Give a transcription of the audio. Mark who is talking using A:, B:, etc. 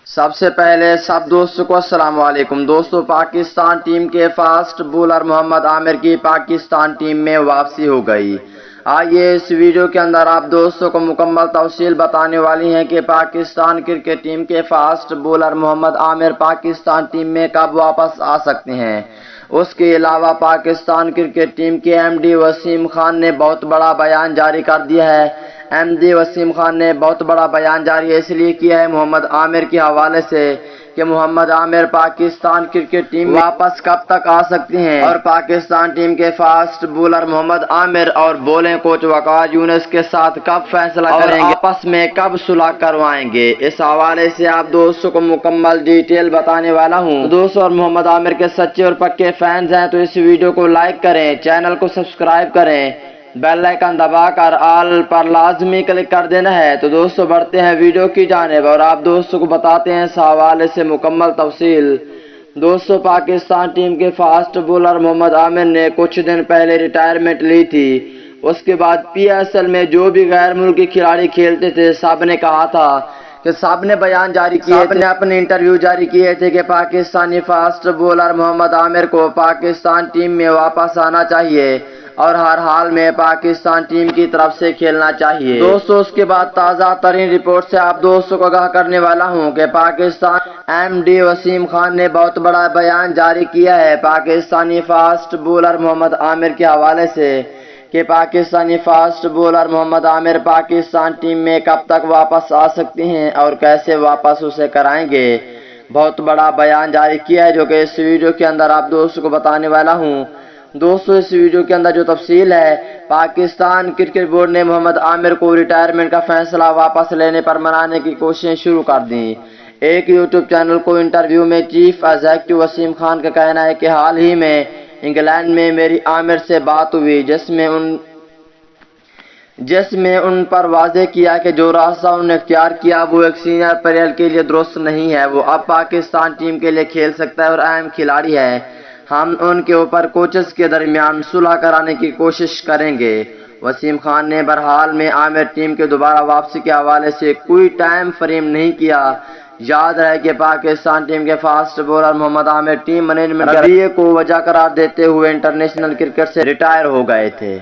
A: سب سے پہلے سب دوستوں کو السلام علیکم دوستوں، پاکستان ٹیم کے فاسٹ بولر محمد عامر کی پاکستان ٹیم میں واپسی ہو گئی۔ آئیے اس ویڈیو کے اندر آپ دوستوں کو مکمل تفصیل بتانے والی ہیں کہ پاکستان کرکٹ ٹیم کے فاسٹ بولر محمد عامر پاکستان ٹیم میں کب واپس آ سکتے ہیں۔ اس کے علاوہ پاکستان کرکٹ ٹیم کے ایم ڈی وسیم خان نے بہت بڑا بیان جاری کر دیا ہے۔ ایم ڈی وسیم خان نے بہت بڑا بیان جاری اس لیے کیا ہے محمد عامر کے حوالے سے کہ محمد عامر پاکستان کرکٹ ٹیم میں واپس کب تک آ سکتے ہیں اور پاکستان ٹیم کے فاسٹ بولر محمد عامر اور بولنگ کوچ وقار یونس کے ساتھ کب فیصلہ کریں گے، آپس میں کب صلح کروائیں گے۔ اس حوالے سے آپ دوستوں کو مکمل ڈیٹیل بتانے والا ہوں۔ دوستوں، اور محمد عامر کے سچے اور پکے فینز ہیں تو اس ویڈیو کو لائک کریں، چینل کو سبسکرائب کریں، بیل آئیکن دبا کر آل پر لازمی کلک کر دینا ہے۔ تو دوستوں بڑھتے ہیں ویڈیو کی جانب اور آپ دوستوں کو بتاتے ہیں اس حوالے سے مکمل تفصیل۔ دوستوں، پاکستان ٹیم کے فاسٹ بولر محمد عامر نے کچھ دن پہلے ریٹائرمنٹ لی تھی۔ اس کے بعد پی ایس ایل میں جو بھی غیر ملکی کھلاڑی کھیلتے تھے سب نے کہا تھا کہ سب نے بیان جاری کیے تھے، سب نے اپنے انٹرویو جاری کیے تھے کہ پاکستانی فاسٹ بولر محمد عامر کو پاکستان ٹیم میں واپس آنا چاہیے اور ہر حال میں پاکستان ٹیم کی طرف سے کھیلنا چاہیے۔ دوستوں، اس کے بعد تازہ ترین رپورٹ سے آپ دوستوں کو آگاہ کرنے والا ہوں کہ پاکستان ایم ڈی وسیم خان نے بہت بڑا بیان جاری کیا ہے پاکستانی فاسٹ بولر محمد عامر کے حوالے سے کہ پاکستانی فاسٹ بولر محمد عامر پاکستان ٹیم میں کب تک واپس آ سکتے ہیں اور کیسے واپس اسے کرائیں گے۔ بہت بڑا بیان جاری کیا ہے جو کہ اس ویڈیو کے اندر آپ دوستوں کو بتانے والا ہوں۔ دوستوں، اس ویڈیو کے اندر جو تفصیل ہے، پاکستان کرکٹ بورڈ نے محمد عامر کو ریٹائرمنٹ کا فیصلہ واپس لینے پر منانے کی کوششیں شروع کر دیں۔ ایک یوٹیوب چینل کو انٹرویو میں چیف ایگزیکٹو وسیم خان کا کہنا ہے کہ حال ہی میں انگلینڈ میں میری عامر سے بات ہوئی جس میں ان پر واضح کیا کہ جو راستہ انہوں نے اختیار کیا وہ ایک سینئر پلیئر کے لیے درست نہیں ہے۔ وہ اب پاکستان ٹیم کے لیے کھیل سکتا ہے اور اہم کھلاڑی ہے۔ ہم ان کے اوپر کوچز کے درمیان صلح کرانے کی کوشش کریں گے۔ وسیم خان نے بہرحال میں عامر ٹیم کے دوبارہ واپسی کے حوالے سے کوئی ٹائم فریم نہیں کیا۔ یاد رہے کہ پاکستان ٹیم کے فاسٹ بولر محمد عامر ٹیم مینجمنٹ کے رویے کو وجہ قرار دیتے ہوئے انٹرنیشنل کرکٹ سے ریٹائر ہو گئے تھے۔